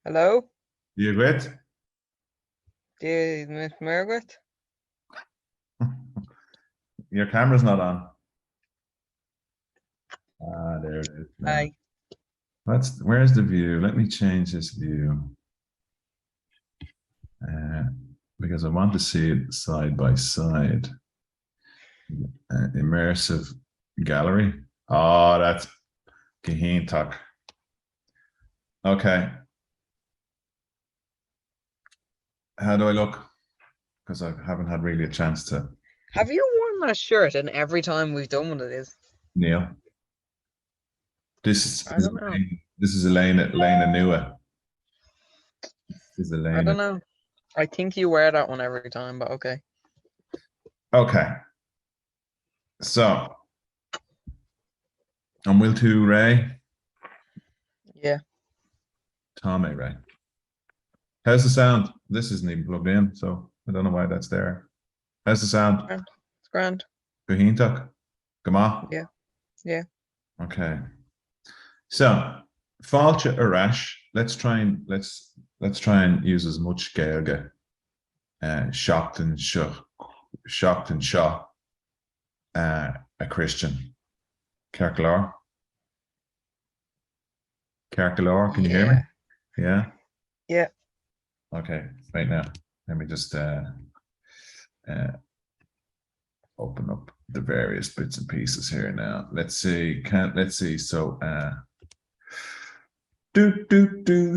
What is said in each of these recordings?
Hello? You good? Miss Margaret? Your camera's not on. Ah, there it is. Now. Hi. Where's the view? Let me change this view. Because I want to see it side by side. Immersive gallery. Oh, that's Roinnt. Okay. How do I look? Because I haven't had really a chance to. Have you worn that shirt and every time we've done one of these? Neil. I don't know. This is Elena Nua. This is Elena. I don't know. I think you wear that one every time, but okay. Okay. So I'm Will to Ray. Yeah. Tommy Ray. How's the sound? This isn't even plugged in, so I don't know why that's there. How's the sound? It's grand. Roinnt. Gama? Yeah. Yeah. Okay. So Fáilte Arash. Let's try and use as much Gaeilge. Shocked and shock. A Christian. Cercalor. Can you hear me? Yeah. Yeah. Okay, right now. Let me just open up the various bits and pieces here now. Let's see. So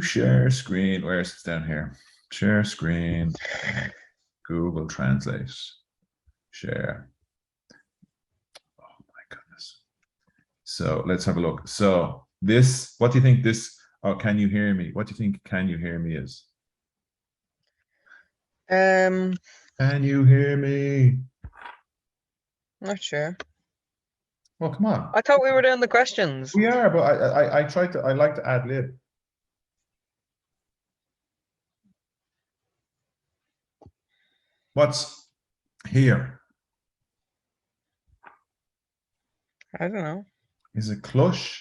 share screen. Where's it down here? Share screen. Google Translate. Share. Oh my goodness. So let's have a look. So this, what do you think this, oh, can you hear me? What do you think can you hear me is? Can you hear me? Not sure. Well, come on. I thought we were doing the questions. We are, but I like to ad lib. What's here? I don't know. Is it clush?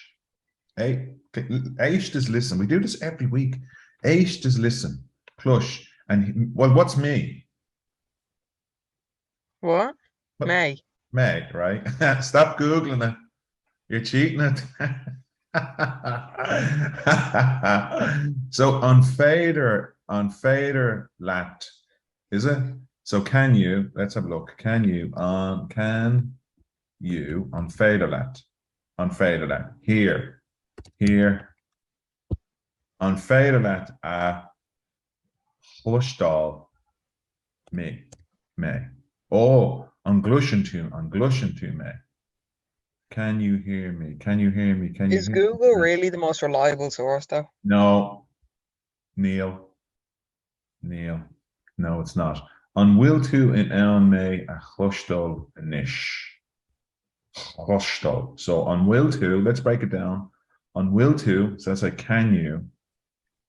Aish does listen. We do this every week. Aish does listen. Clush. And well, what's me? What? May. Meg, right? Stop Googling it. You're cheating it. So on fader lat, is it? So can you, let's have a look. Can you on fader lat, here, on fader lat, hlushdal, me. Oh, on glushen to me. Can you hear me? Is Google really the most reliable source, though? No, Neil. No, it's not. On will to in elm me a hlushdal nish. Hlushdal. So on will to, let's break it down. On will to, so that's like can you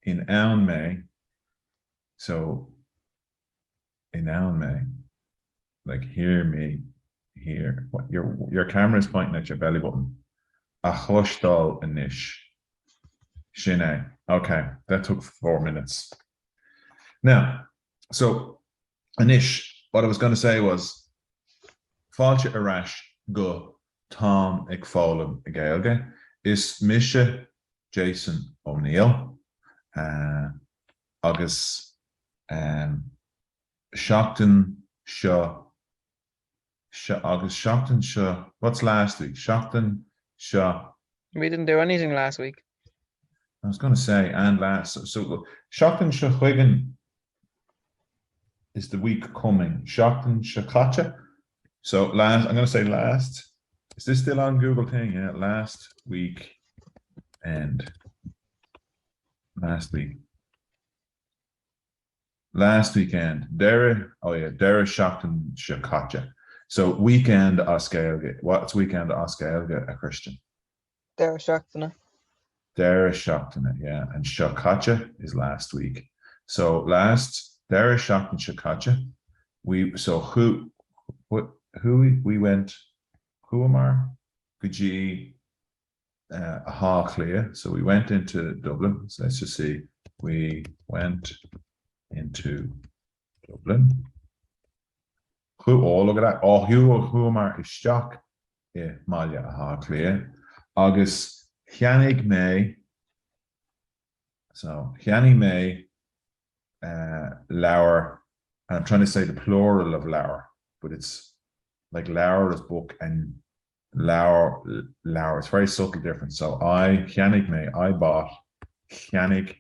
in elm me. So in elm me, like hear me here. What your camera is pointing at your belly button. A hlushdal nish. Shine. Okay, that took 4 minutes. Now, so Anish, what I was going to say was Fáilte Arash go Tom ag fálam a Gaeilge is Misha Jason O'Neill agus Shockton Shaw August Shockton Shaw. What's last week? Shockton Shaw. We didn't do anything last week. I was going to say and last. So Shockton Shaw Huygen is the week coming. Shockton Shakacha. So last, I'm going to say last. Is this still on Google thing? Yeah, last week and last weekend. Dara Shockton Shakacha. So weekend Oscailge. What's weekend Oscailge a Christian? Dara Shockton. Dara Shockton, yeah. And Shakacha is last week. So last Dara Shockton Shakacha. We went Huamar, Guji, Clea. So we went into Dublin. So let's just see. We went into Dublin. Oh, look at that. Oh, who mar isteach I Malia aha clear. Agus Chianig May. So Chianig May Lauer. I'm trying to say the plural of Lauer, but it's like Laura's book and Lauer. It's very subtle difference. So Chianig May, I bought Chianig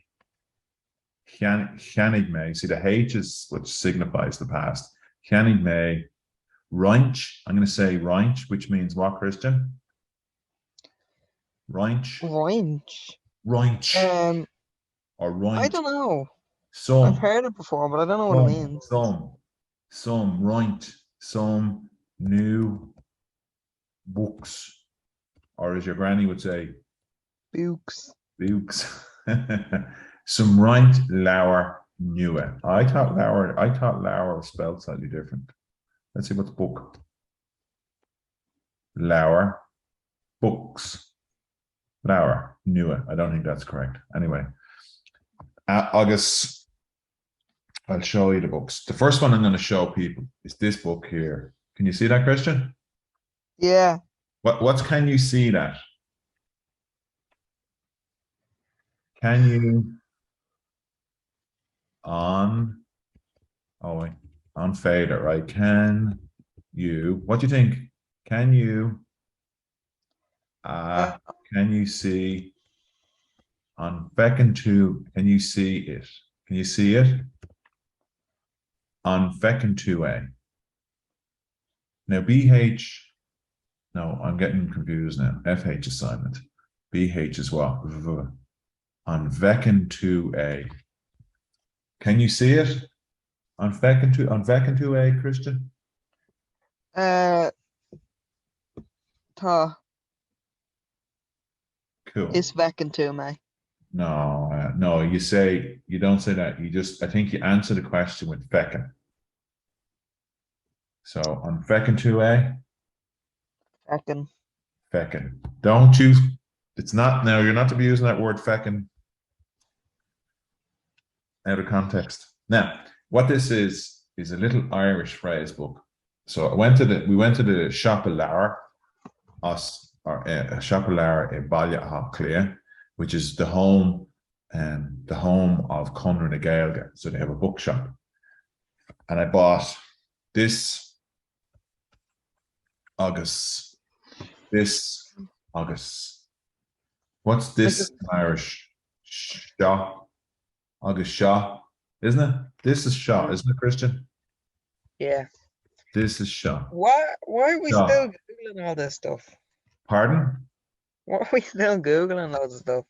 May. See the H is which signifies the past. Chianig May. Roinnt. I'm going to say Roinnt, which means what, Christian? Roinnt. Roinnt. Or Roinnt. I don't know. Some. I've heard it before, but I don't know what it means. Some Roinnt. Some new books. Or as your granny would say, Books. Some Roinnt Lauer newe. I thought Lauer was spelled slightly different. Let's see what's book. Lauer books. Lauer newe. I don't think that's correct. Anyway, August. I'll show you the books. The first one I'm going to show people is this book here. Can you see that, Christian? Yeah. What can you see that? Can you on fader, right? Can you, what do you think? Can you see on feckin' two, can you see it? Can you see it? On feckin' 2A. Now BH, no, I'm getting confused now. FH is silent. BH is what? On feckin' 2A. Can you see it? On feckin' 2A, Christian? Ta. Cool. Is feckin' to me. No, no, you don't say that. You just, I think you answer the question with feckin'. So on feckin' 2A? Feckin'. Don't use, it's not, now you're not to be using that word feckin' out of context. Now, what this is a little Irish phrase book. So we went to the Shop of Lauer, Shop of Lauer in Ballyahaclia, which is the home of Cómhrá na Gaeilge. So they have a bookshop. And I bought this agus. What's this in Irish? Shaw. Agus Shaw, isn't it? This is Shaw, isn't it, Christian? Yeah. This is Shaw. Why are we still Googling all this stuff? Pardon? Why are we still Googling loads of stuff?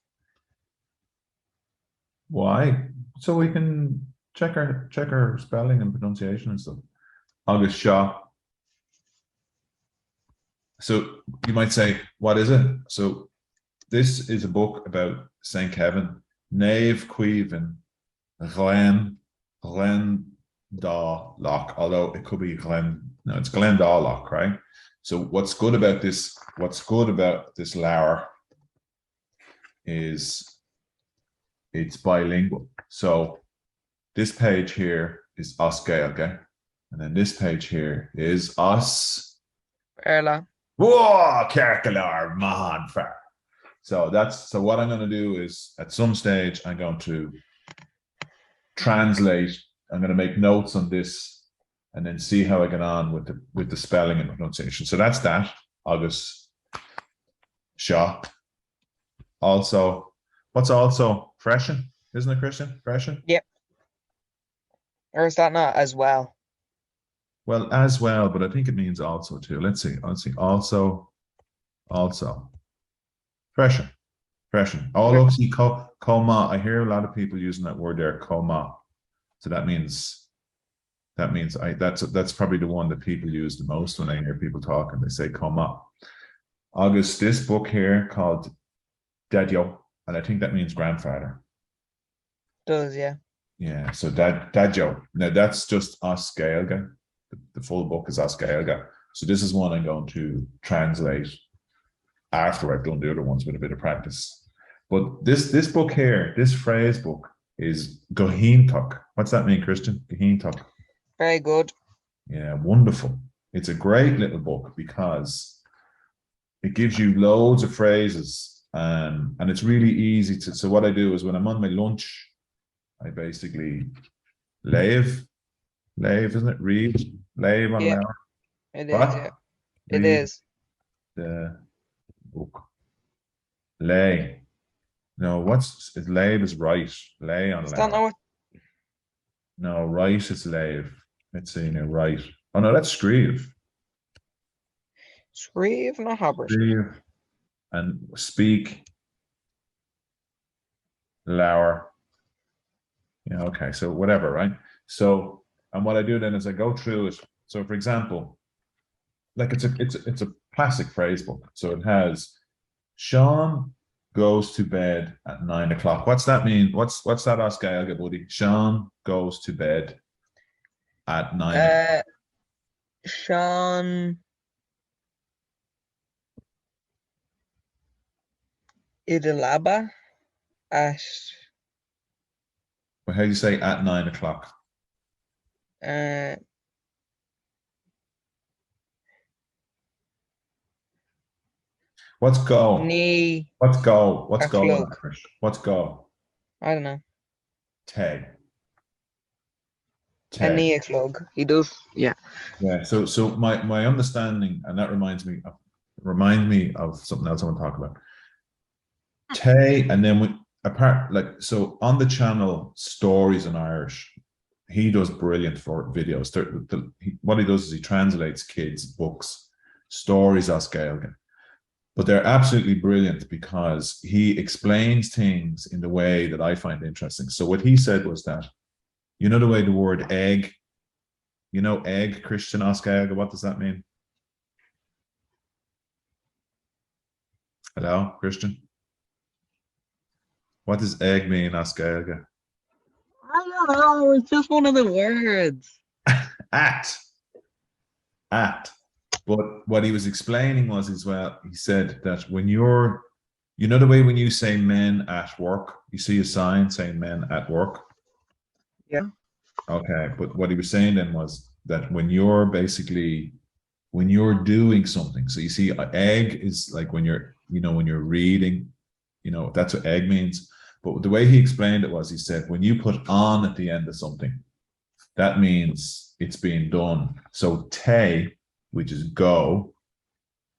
Why? So we can check our spelling and pronunciation and stuff. Agus Shaw. So you might say, what is it? So this is a book about St. Kevin. Nave Cuiven, Glen Loch, although it could be it's Glendaloch, right? So what's good about this Lauer is it's bilingual. So this page here is Os Gaeilge, and then this page here is Os Erla. Whoa, Kerkelar Mahan Far. So what I'm going to do is at some stage I'm going to translate. I'm going to make notes on this and then see how I get on with the spelling and pronunciation. So that's that. Agus Shaw. Also, what's also freshen, isn't it, Christian? Freshen? Yep. Or is that not as well? Well, as well, but I think it means also too. Let's see. Also. Freshen. Oh, look, see, Cómhrá. I hear a lot of people using that word there, Cómhrá. So that means that's probably the one that people use the most when I hear people talking. They say Cómhrá. August, this book here called Dadyo, and I think that means grandfather. Does, yeah. Yeah, so Dadyo. Now that's just Os Gaeilge. The full book is Os Gaeilge. So this is one I'm going to translate after I've done the other ones with a bit of practice. But this book here, this phrase book, is gohíntak. What's that mean, Christian? Gohíntak. Very good. Yeah, wonderful. It's a great little book because it gives you loads of phrases, and it's really easy to. So what I do is when I'm on my lunch, I basically lave, isn't it? Read, lave on Yeah, an hour. it is. What? Yeah, it Read is. the book. Lay. No, what's lave is right. Lay on Is that loud. not what? No, right is lave. Let's see now, right. Oh no, that's scríomh. Scríomh na habairt. Scríomh and speak. Lower. Yeah, okay. So whatever, right? So, and what I do then is I go through it. So for example, like it's a classic phrase book. So it has Sean goes to bed at 9 o'clock. What's that mean? What's that Oscar buddy? Sean goes to bed at 9 o'clock. Sean Idalaba at Well, how do you say at 9 o'clock? uh What's go? Ní What's go? What's a go in chlog. Irish? What's go? I don't know. Te. A Te. ní a chlog. He does. Yeah. Yeah. So my understanding, and that reminds me of something else I want to talk about. Tay, and then apart, like, so on the channel Stories in Irish, he does brilliant for videos. What he does is he translates kids' books, stories as Gaelic, but they're absolutely brilliant because he explains things in the way that I find interesting. So what he said was that, you know, the way the word egg, you know, egg, Christian Oscar, what does that mean? Hello, Christian? What does egg mean, Oscar? I don't know. It's just one of the words. At. But what he was explaining was as well, he said that when you're, you know, the way when you say men at work, you see a sign saying men at work. Yeah. Okay. But what he was saying then was that when you're doing something, so you see egg is like when you're, you know, when you're reading, you know, that's what egg means. But the way he explained it was, he said, when you put on at the end of something, that means it's being done. So te, which is go,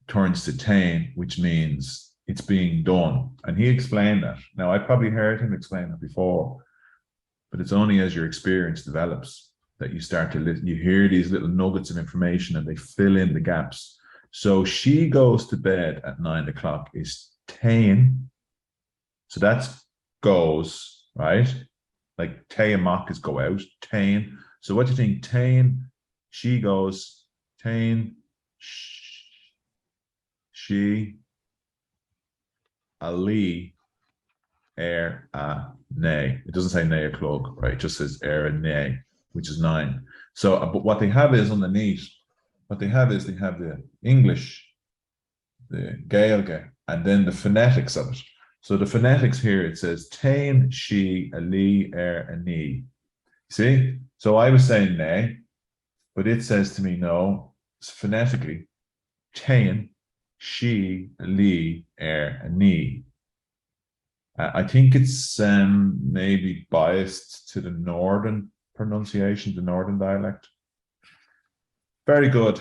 turns to tain, which means it's being done. And he explained that. Now, I probably heard him explain it before, but it's only as your experience develops that you start to you hear these little nuggets of information and they fill in the gaps. So she goes to bed at 9 o'clock is tain. So that's goes, right? Like te and mock is go out, tain. So what do you think? Tain, she goes, tain, she, ali, nay. It doesn't say nay a clog, right? It just says a nay, which is 9. So, but what they have is underneath, they have the English, the Gaeilge, and then the phonetics of it. So the phonetics here, it says tain, she, ali, ni. See? So I was saying nay, but it says to me no, phonetically, tain, she, ali, ni. I think it's maybe biased to the northern pronunciation, the northern dialect. Very good,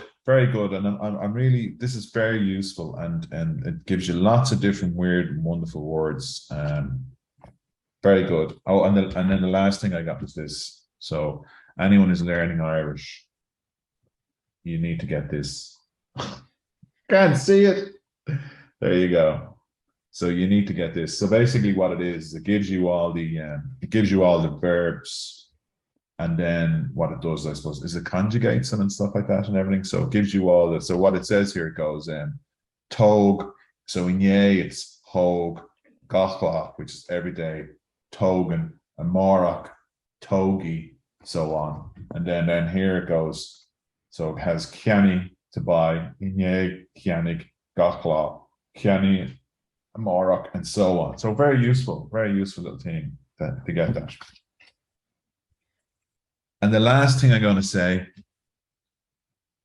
and I'm really, this is very useful, and it gives you lots of different weird and wonderful words. Very good. Oh, and then the last thing I got was this. So anyone who's learning Irish, you need to get this. Can't see it. There you go. So you need to get this. So basically what it is, it gives you all the verbs, and then what it does, I suppose, is it conjugates them and stuff like that and everything. So it gives you all the, so what it says here, it goes tog, so in yay it's hog, gachlach, which is every day, togan, and morach, togi, so on. And then here it goes, so it has kiani to buy, in yay, kianig, gachlach, kiani, morach, and so on. So very useful little thing to get that. And the last thing I'm going to say,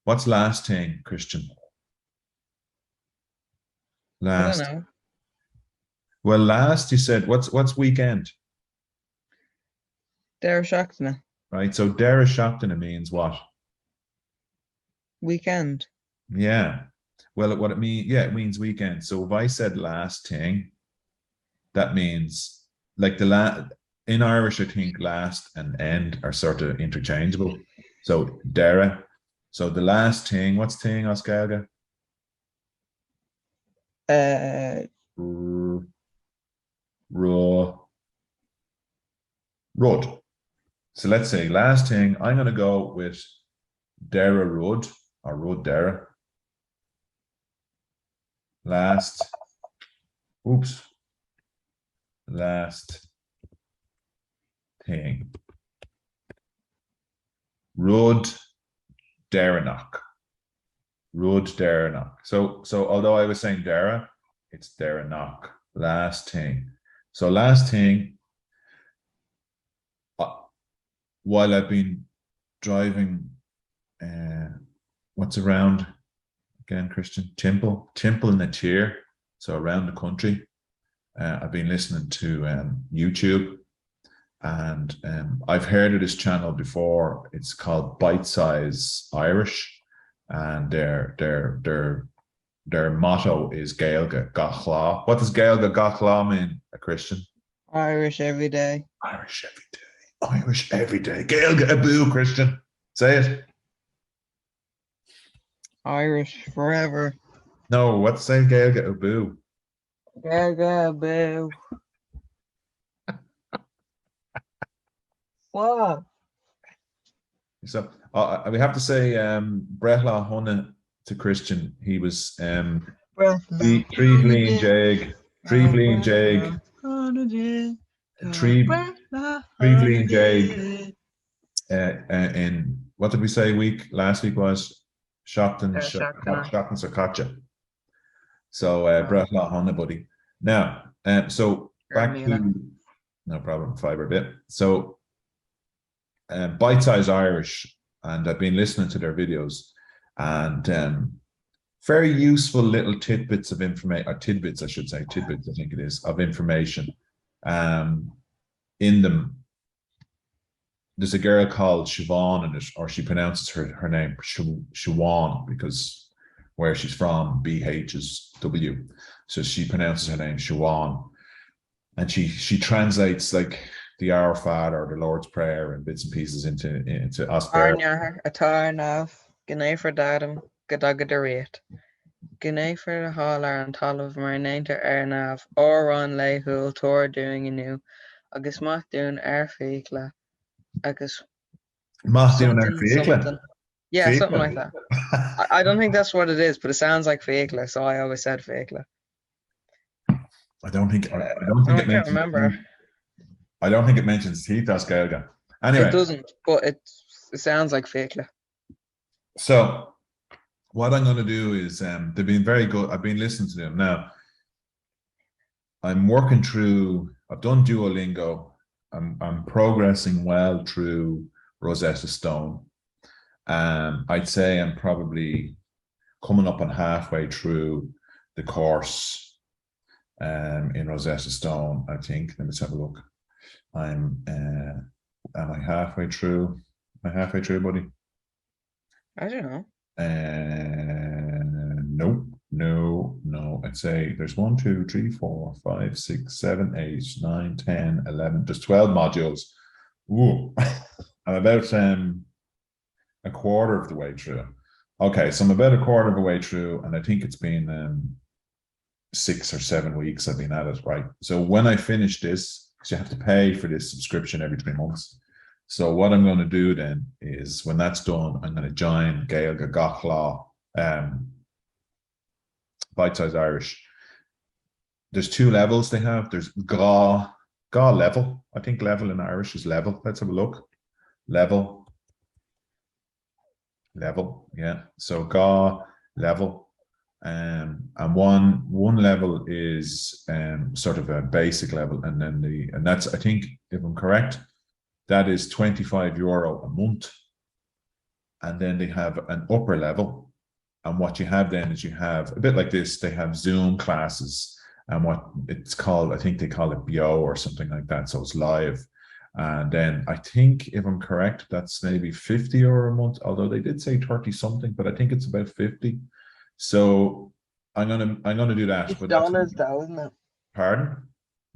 what's last thing, Christian? Last. I don't know. Well, last you said, what's weekend? They're shocked now. Right. So Dara Shopton means what? Weekend. Yeah. Well, what it means, yeah, it means weekend. So if I said last thing, that means like in Irish, I think last and end are sort of interchangeable. So Dara. So the last thing, what's thing, Oscar? Rud. So let's say last thing, I'm going to go with Dara Rud or Rud Dara. Last thing. Rud Daranach. Rud Daranach. So although I was saying Dara, it's Daranach. Last thing. So last thing, while I've been driving, what's around again, Christian? Temple in the tier. So around the country, I've been listening to YouTube, and I've heard of this channel before. It's called Bite Size Irish, and their motto is Gaelga Gachlá. What does Gaelga Gachlá mean, a Christian? Irish every day. Irish every day. Irish every day. Gaelga Abu, Christian. Say it. Irish forever. No, what's saying Gaelga Abu? Gaga boo. Wow. So we have to say Brehla Hunna to Christian. He was Tree Blean Jag. Tree Blean Jag. Tree Blean Jag. In what did we say last week was Shopton Sakatcha. So Brehla Hunna, buddy. Now so back to no problem, fiber bit. So Bite Size Irish, and I've been listening to their videos, and very useful little tidbits of information, or tidbits I should say, tidbits I think it is, of information in them. There's a girl called Siobhan in it, or she pronounces her name Siobhan because where she's from, BH is W, so she pronounces her name Siobhan, and she translates like the Our Father or the Lord's Prayer and bits and pieces into Oscar. Arnar, Atarnav, G'nai for Dadam, Gadagadarit. G'nai for the Hallar and Talav Marinator Arnav, Oron Lehul, Tor doing anew, Agus Math doing Arfikla, Agus Math doing Arfikla. Yeah, something like that. I don't think that's what it is, but it sounds like Fikla, so I always said Fikla. I don't think it can't remember. I don't think it mentions teeth as Gaelga. Anyway. It doesn't, but it sounds like Fikla. So what I'm going to do is they've been very good. I've been listening to them. Now I'm working through, I've done Duolingo. I'm progressing well through Rosetta Stone. I'd say I'm probably coming up on halfway through the course in Rosetta Stone, I think. Let me just have a look. Am I halfway through? Am I halfway through, buddy? I don't know. No. I'd say there's 1, 2, 3, 4, 5, 6, 7, 8, 9, 10, 11. There's 12 modules. Ooh, I'm about a quarter of the way through. Okay, so I'm about a quarter of the way through, and I think it's been 6 or 7 weeks I've been at it, right? So when I finish this, because you have to pay for this subscription every 3 months. So what I'm going to do then is when that's done, I'm going to join Gaelga Gachlá, Bite Size Irish. There's 2 levels they have. There's Ga level. I think level in Irish is level. Let's have a look. Level. Yeah. So Ga level. And one level is sort of a basic level, and then that's, I think, if I'm correct, that is €25 a month. And then they have an upper level, and what you have then is you have a bit like this. They have Zoom classes, and what it's called, I think they call it BO or something like that. So it's live. And then I think, if I'm correct, that's maybe €50 a month, although they did say 30 something, but I think it's about 50. So I'm gonna do that. It's But dollars though, isn't it? Pardon?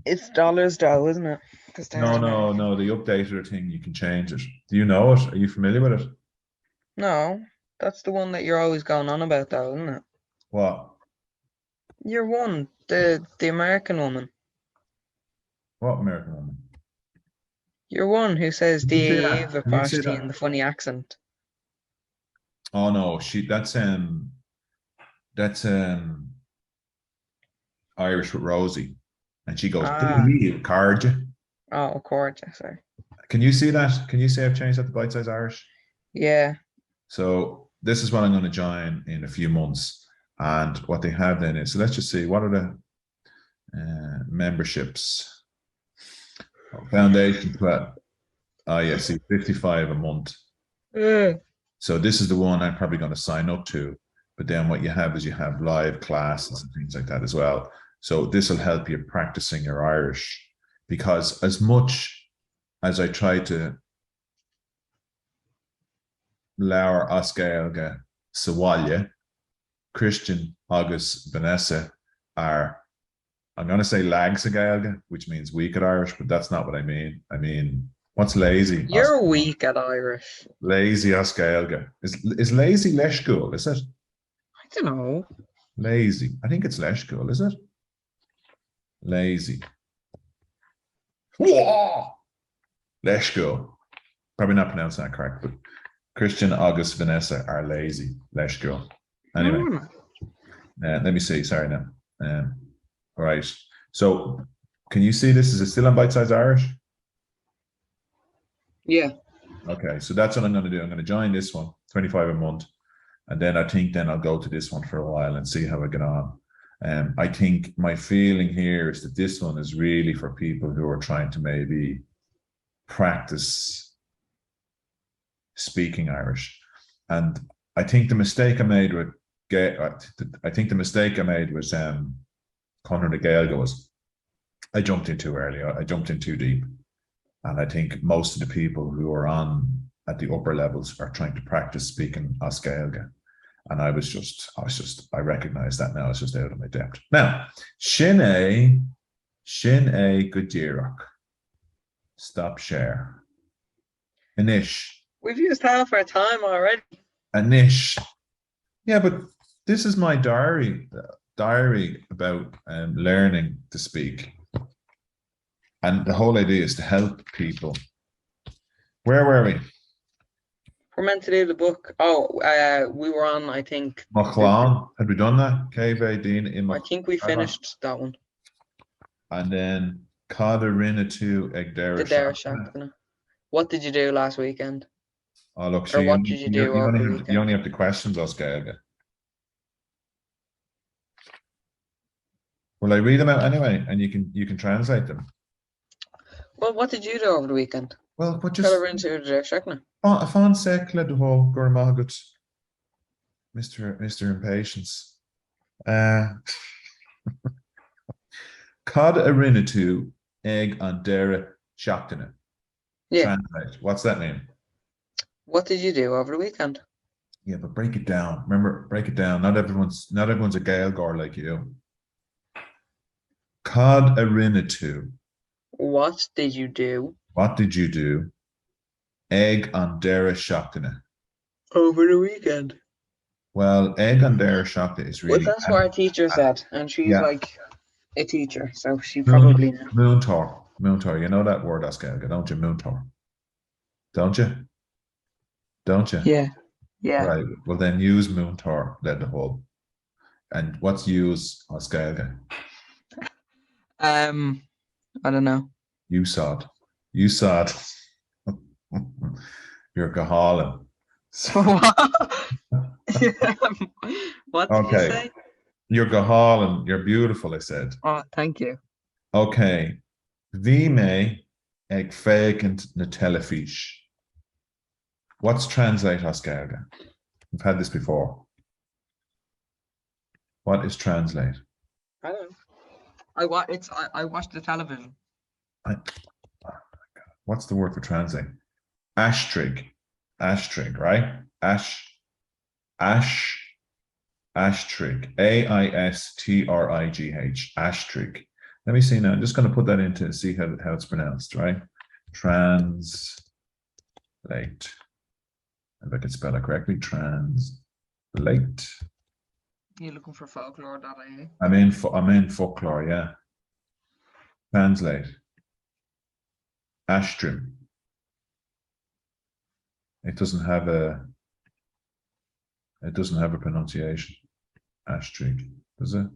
It's dollars though, isn't it? Because No. The updated thing, you can change it. Do you know it? Are you familiar with it? No, that's the one that you're always going on about though, isn't it? What? You're one, the American woman. What American woman? You're one who says Can you say that? the Can you say pashti that? in the funny accent. Oh no, that's Irish with Rosie, and she goes, Ah, card. oh, of course, sorry. Can you see that? Can you say I've changed that to bite size Irish? Yeah. So this is what I'm going to join in a few months, and what they have then is, so let's just see, what are the memberships? Foundation Club. Oh yeah, see, 55 a month. So this is the one I'm probably going to sign up to. But then what you have is you have live classes and things like that as well. So this will help you practicing your Irish, because as much as I try to leabhar as Gaeilge Sawalia, Christian, agus, Vanessa are, I'm going to say lags a Gaeilge, which means weak at Irish, but that's not what I mean. I mean, what's lazy? You're weak at Irish. Lazy as Gaeilge. Is lazy leiscool, is it? I don't know. Lazy. I think it's leiscool, is it? Lazy. Leiscool. Probably not pronouncing that correct, but Christian, August, Vanessa are lazy. Leiscool. Anyway, let me see. Sorry now. All right. So, can you see this? Is it still on Bite Size Irish? Yeah. Okay, so that's what I'm going to do. I'm going to join this one, 25 a month, and then I think then I'll go to this one for a while and see how I get on. I think my feeling here is that this one is really for people who are trying to maybe practice speaking Irish. And I think the mistake I made with Cómhrá the Gaeilge was I jumped in too early. I jumped in too deep. And I think most of the people who are on at the upper levels are trying to practice speaking as Gaeilge. And I recognize that now. It's just out of my depth. Now, Sin é Godirach. Stop share. Anish. We've used half our time already. Anish. Yeah, but this is my diary about learning to speak. And the whole idea is to help people. Where were we? We're meant to do the book. We were on, I think. Machlan. Had we done that? Cave Dean in I think we finished that one. And then Cada Rinna to Egdera. What did you do last weekend? Oh, look, so what did you do over the weekend? You only have the questions, Oscar. Well, I read them out anyway, and you can translate them. Well, what did you do over the weekend? Well, but just Fan Sekla de Ho Gormagut, Mr. Impatience. Cad Arinatu Egg and Dera Shaktina. Yeah. Translate. What's that mean? What did you do over the weekend? Yeah, but break it down. Remember, break it down. Not everyone's a Gaeilgeoir like you. Cad Arinatu. What did you do? What did you do? Egg on Dera Shaktina. Over the weekend. Well, egg on Dera Shaktina is really. Well, that's what our teacher said, and she's like a teacher, so she probably knows. Moontor. Moontor. You know that word, Oscar, don't you? Moontor. Don't you? Don't you? Yeah. Yeah. Right. Well, then use Moontor, let the whole. And what's use Oscar? I don't know. You saw it. You're Gahalan. What did you say? You're Gahal and you're beautiful, I said. Oh, thank you. Okay. Bhí mé ag féachaint na telefís. What's translate as Gaeilge? We've had this before. What is translate? I don't know. I watched the television. What's the word for translate? Ashtrig, right? Ashtrig, AISTRIGH, ashtrig. Let me see now. I'm just going to put that into see how it's pronounced, right? Translate. If I can spell it correctly, translate. You're looking for folklore.ie? I'm in folklore, yeah. Translate. Ashtrim. It doesn't have a pronunciation. Ashtrig, does it?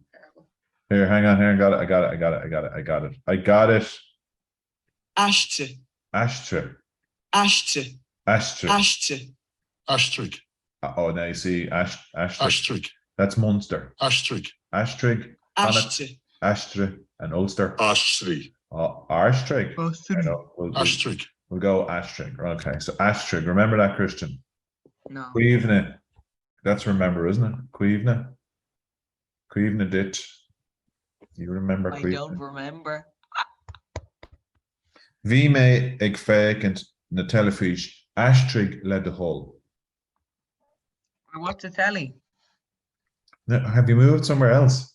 Here, hang on, I got it. Ashtre. Ashtre. Ashtre. Ashtre. Ashtre. Ashtrig. Oh, now you see Ashtrig. Ashtrig. That's Munster. Ashtrig. Ashtrig. Ashtre. Ashtre and Ulster. Ashtrig. Oh, Ashtrig. Ashtrig. We'll go Ashtrig. Okay, so Ashtrig. Remember that, Christian? No. Cuivne. That's remember, isn't it? Cuivne. Cuivne dit. You remember Cuivne? I don't remember. Bhí mé ag féachaint na telefís Ashtrig le de Hull. I watched the telly. Have you moved somewhere else?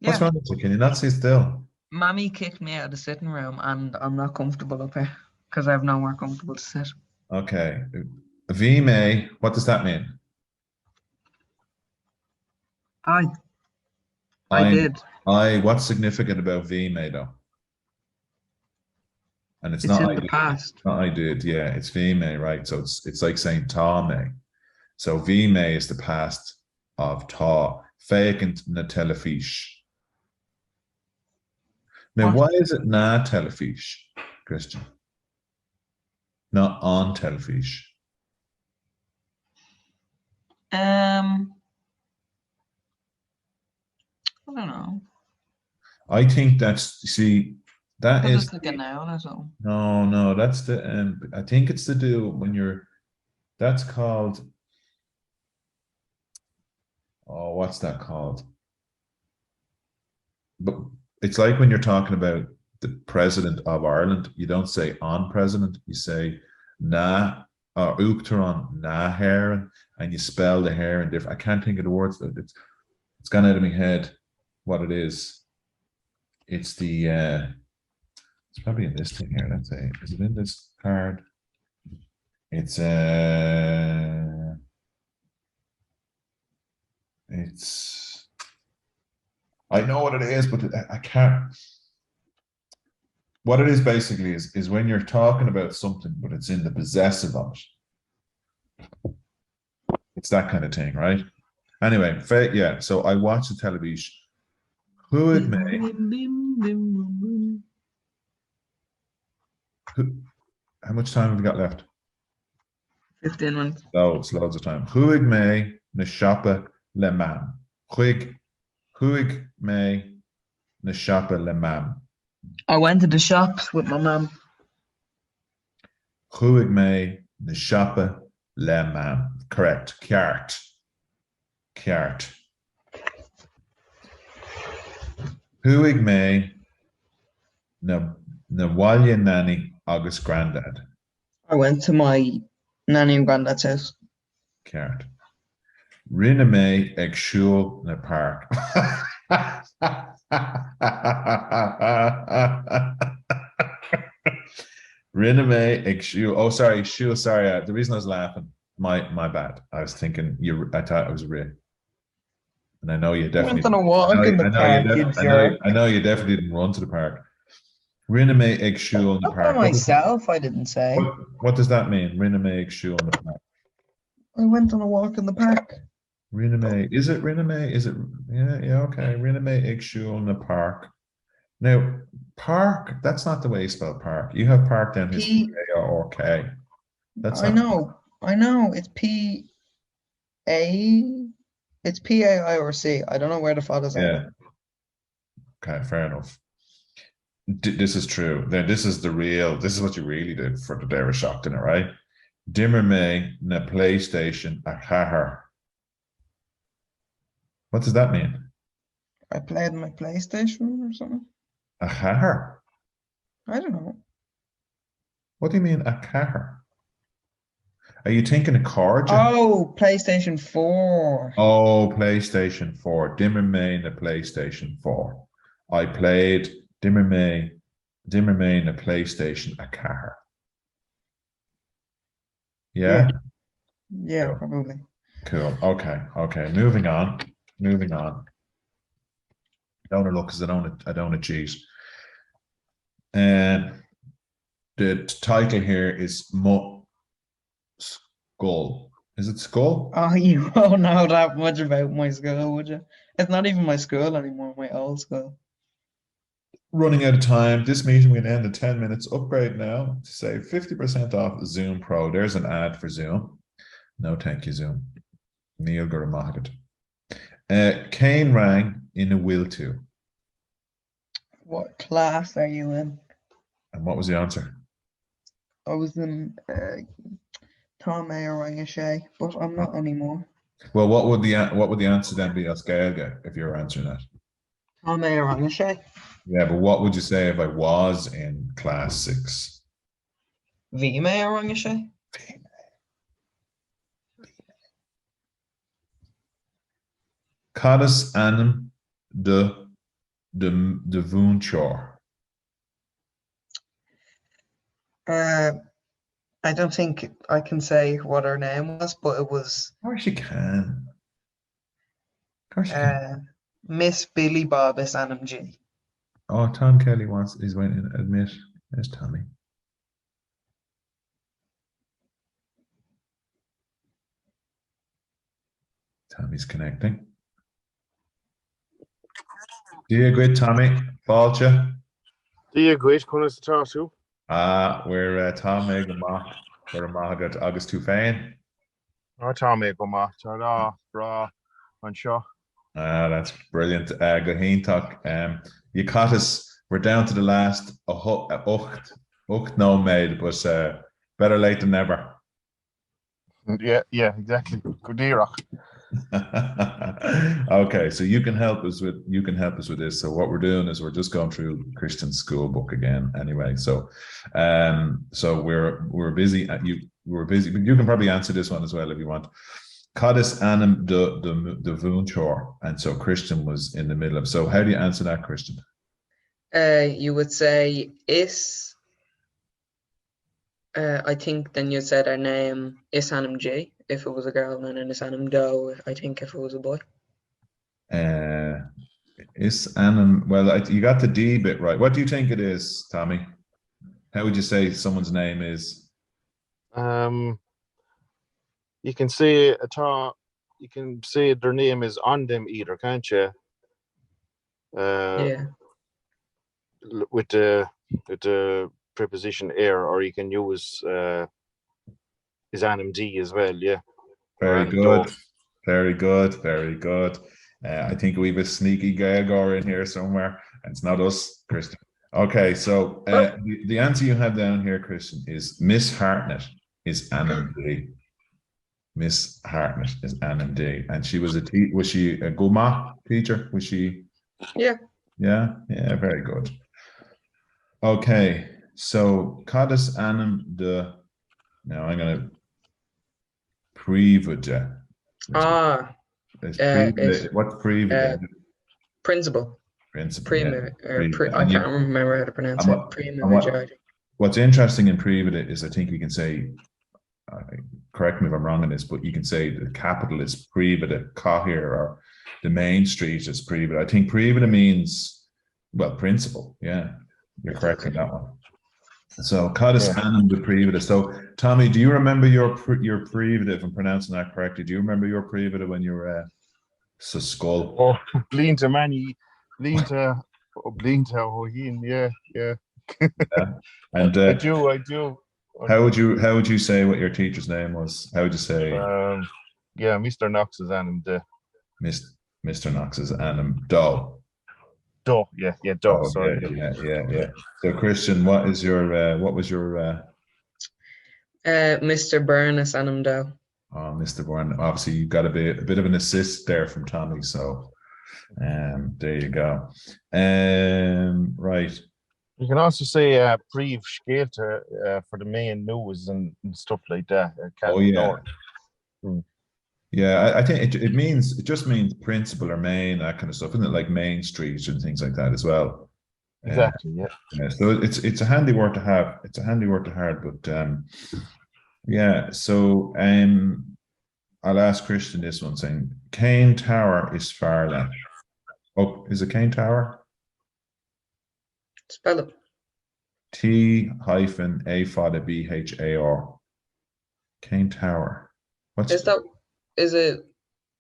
Yeah. What's wrong with you? Can you not sit still? Mammy kicked me out of the sitting room and I'm not comfortable up here because I have nowhere comfortable to sit. Okay. Bhí mé, what does that mean? I did. What's significant about bhí mé though? And it's not in the past. Not I did, yeah. It's bhí mé, right? So it's like saying tá mé. So bhí mé is the past of tá. Féachaint na telefís. Now, why is it na telefís, Christian? Not on telefís. I don't know. I think that's, see, that is like a noun or something. no, that's the I think it's to do when you're, that's called, oh, what's that called? But it's like when you're talking about the president of Ireland, you don't say on president, you say na or Uachtaráin na Héireann, and you spell the Héireann different. I can't think of the words, but it's gone out of my head what it is. It's the it's probably in this thing here. Let's say, is it in this card? It's I know what it is, but I can't. What it is basically is when you're talking about something, but it's in the possessive of it. It's that kind of thing, right? Anyway, yeah. So I watched the television. Who it may? How much time have we got left? 15 minutes. Oh, it's loads of time. Chuig me na shoppa le mam. Chuig me na shoppa le mam. I went to the shops with my mum. Chuig me na shoppa le mam. Correct. Ceart. Chuig me na bhaile nanny agus granddad. I went to my nanny and granddad's house. Ceart. Rinne me ag siúl na park. Rinne me ag siúl. Oh, sorry, siúl. Sorry, the reason I was laughing, my bad. I was thinking I thought it was Rin. And I know you definitely went on a walk in the park. I know you definitely didn't run to the park. Rinne me ag siúl na Not park. by myself, I didn't say. What does that mean? Rinne me ag siúl na park. I went on a walk in the park. Rinne me. Is it Rinne me? Is it? Yeah, okay. Rinne me ag siúl na park. Now, park, that's not the way you spell park. You have park down here, P-A-R-K. That's I know. It's P-A. It's PAI or C. I don't know where the father's Yeah. Okay, fair enough. This is true. Then this is what you really did for the day of shock dinner, right? Dimmer me na PlayStation a chahar. What does that mean? I played my PlayStation or something. A chahar? I don't know. What do you mean a chahar? Are you thinking a card? Oh, PlayStation 4. Oh, PlayStation 4. Dimmer me na PlayStation 4. I played Dimmer me na PlayStation a chahar. Yeah? Yeah, Cool. probably. Cool. Okay. Moving on. Don't look because I don't cheat. And the title here is Skull. Is it Skull? Oh, you won't know that much about my school, would you? It's not even my school anymore, my old school. Running out of time. This meeting will end in 10 minutes. Upgrade now to save 50% off Zoom Pro. There's an ad for Zoom. No, thank you, Zoom. Neil Guramahagat. Kane rang in a will to. What class are you in? And what was the answer? I was in Tom Rangashay, but I'm not anymore. Well, what would the answer then be, Oscar, if you're answering that? Tom Rangashay. Yeah, but what would you say if I was in class 6? Vime Rangashay. Cadas anum de Vunchor. I don't think I can say what her name was, but it was. Of course you can. Of course you can. Miss Billy Bobbis Anum G. Oh, Tom Kelly is went in admit. There's Tommy. Tommy's connecting. Do you agree, Tommy? Balcha? Do you agree to come to talk to? We're Tom Megan Mock. We're Mahagat August 2 Fain. Oh, Tom Megan Mock. Bra, on show. That's brilliant. Gohintok. You caught us. We're down to the last ucht no made, but better late than never. Yeah, exactly. Good day, Rock. Okay, so you can help us with this. So what we're doing is we're just going through Christian's school book again. Anyway, so we're busy. We're busy, but you can probably answer this one as well if you want. Cadis anum de vunchor, and so Christian was in the middle of. So how do you answer that, Christian? You would say is. I think then you said her name is Anum G if it was a girl, and then is Anum Do, I think, if it was a boy. Is Anum, well, you got the D bit right. What do you think it is, Tommy? How would you say someone's name is? You can say their name is on them either, can't you? Yeah. With the preposition er, or you can use is Anum D as well, yeah. Very good. Very good. I think we have a sneaky Gagor in here somewhere. It's not us, Christian. Okay, so the answer you have down here, Christian, is Miss Hartnett is Anum D. Miss Hartnett is Anum D. And she was was she a Guma teacher? Was she? Yeah. Yeah, very good. Okay, so Cadis Anum de. Now I'm going to Privide. What's Privide? Principal. I can't remember how to pronounce it. What's interesting in Privide is I think you can say, correct me if I'm wrong in this, but you can say the capital is Privide, Cómhrá, or the main street is Privide. I think Privide means, well, principal. Yeah, you're correct in that one. So Cadis anum de Privide. So Tommy, do you remember your Privide, if I'm pronouncing that correctly? Do you remember your Privide when you were so skull? Oh, Blinta Manny, Blinta Hohin, yeah. Yeah. And I do. How would you say what your teacher's name was? How would you say? Mr. Knox is Anum de. Mr. Knox's Anam Doe. Doe, yeah, Doe. Oh, Sorry. yeah. So Christian, what was your Mr. Burness and Doe. oh, Mr. Bourne? Obviously, you got a bit of an assist there from Tommy. So, there you go. Right. You can also say Príomh Scéalta for the main news and stuff like that. Oh yeah. Yeah, I think it just means principal or main, that kind of stuff, isn't it? Like Main Street and things like that as well. Exactly. Yeah. So it's a handy word to have. It's a handy word to have, but yeah. So I'll ask Christian this one, saying Cane Tower is far left. Oh, is it Cane Tower? Spell it. T-A-BHAR. Cane Tower. Is it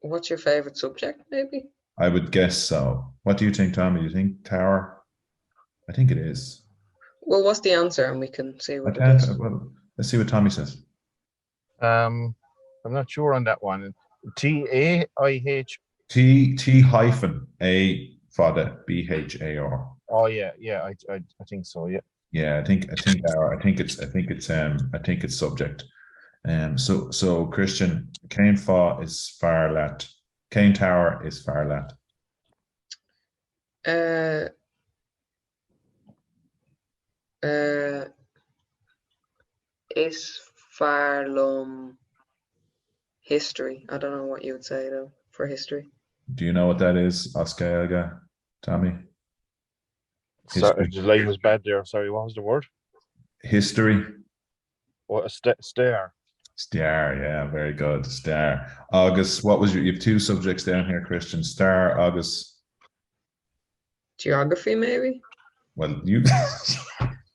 what's your favorite subject, maybe? I would guess so. What do you think, Tommy? Do you think tower? I think it is. Well, what's the answer? And we can see what it is. Well, let's see what Tommy says. I'm not sure on that one. T-A-I-H. T-A BHAR. Oh yeah, I think so. Yeah. Yeah, I think it's subject. So Christian, Cane Fa is far left. Cane Tower is far left. Is Farlum history? I don't know what you would say though for history. Do you know what that is, Oscar, Tommy? Sorry, the line was bad there. Sorry, what was the word? History. What, a stare? Star, yeah, very good. Star. Agus, what was you have two subjects down here, Christian. Star, Agus. Geography, maybe? Well, you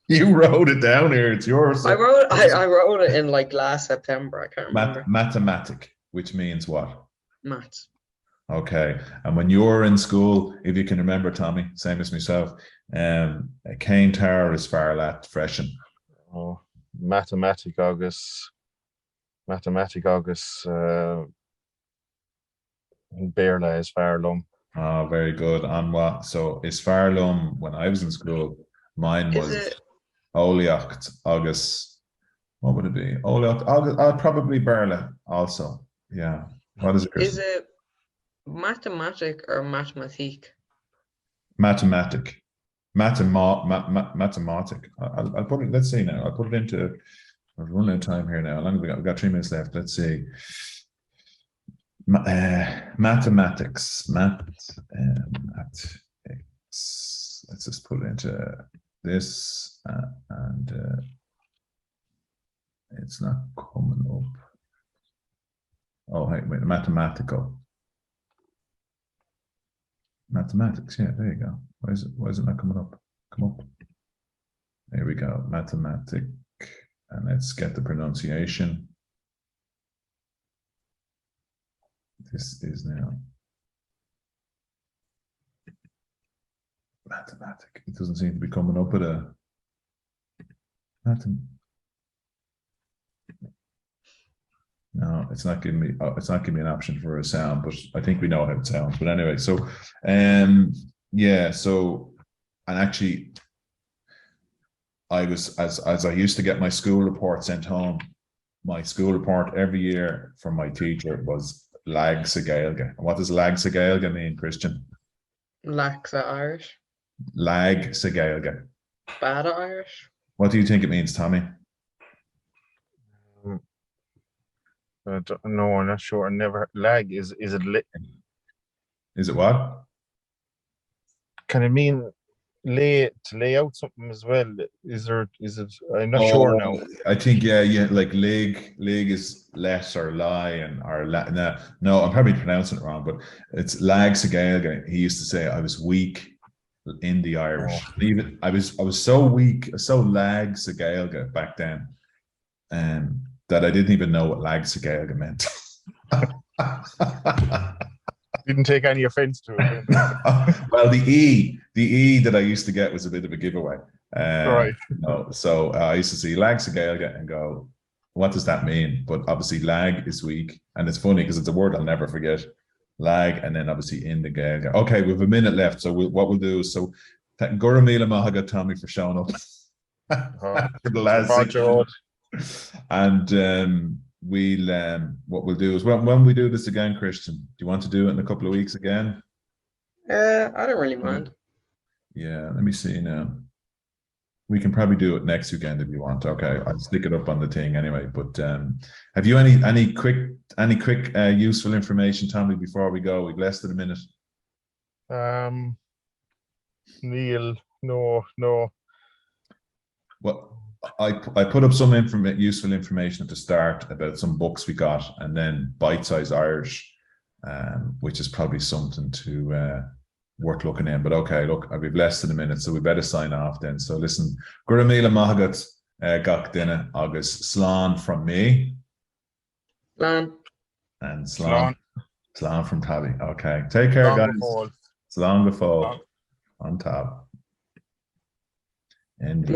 you wrote it down here. It's yours. I wrote it in like last September. I can't remember. Mathematic, which means what? Maths. Okay. And when you were in school, if you can remember, Tommy, same as myself, Cane Tower is far left, freshen. Oh, mathematic, Agus. Bearla is Farlum. Oh, very good. On what? So is Farlum, when I was in school, mine was Oleacht, August. What would it be? Oleacht, August, probably Berla also. Yeah. What is it, Chris? Is it mathematic or mathematique? Mathematic. Mathematic. I'll put it, let's see now. I'll put it into, we're running out of time here now. How long have we got? We've got 3 minutes left. Let's see. Mathematics. Let's just put it into this and it's not coming up. Oh, wait, mathematical. Mathematics, yeah, there you go. Why is it not coming up? Come up. There we go. Mathematic. And let's get the pronunciation. This is now mathematic. It doesn't seem to be coming up with a no, it's not giving me. It's not giving me an option for a sound, but I think we know how it sounds. But anyway, so yeah. So, and actually, I was as I used to get my school report sent home. My school report every year from my teacher was Lag sa Gaeilge. And what does Lag sa Gaeilge mean, Christian? Lag sa Irish. Lag sa Gaeilge. Bad Irish. What do you think it means, Tommy? No, I'm not sure. I never lag. Is it lit? Is it what? Can it mean lay out something as well? Is it? I'm not sure now. I think yeah, like lig is let or lie and or no, I'm probably pronouncing it wrong, but it's lag sa Gaeilge. He used to say I was weak in the Irish. Even I was so weak, so lag sa Gaeilge back then, that I didn't even know what lag sa Gaeilge meant. Didn't take any offense to it. Well, the E that I used to get was a bit of a giveaway. Right. No, so I used to see lag sa Gaeilge and go, what does that mean? But obviously lag is weak, and it's funny because it's a word I'll never forget. lag, and then obviously in the Gaeilge. Okay, we have a minute left, so what we'll do is Gura Mila Mahaga Tommy for showing up for the last 6 minutes. And what we'll do is when we do this again, Christian, do you want to do it in a couple of weeks again? I don't really mind. Yeah, let me see now. We can probably do it next weekend if you want. Okay, I'll stick it up on the thing anyway. But have you any quick useful information, Tommy, before we go? We've less than a minute. Neil, no. Well, I put up some useful information at the start about some books we got, and then Bite Size Irish, which is probably something to worth looking in. But okay, look, we've less than a minute, so we better sign off then. So listen, Gura Mila Mahagat Gach Dinne agus Slán from me. Slán. And Slán from Tabby. Okay, take care, guys. Slán go fóill. On top. And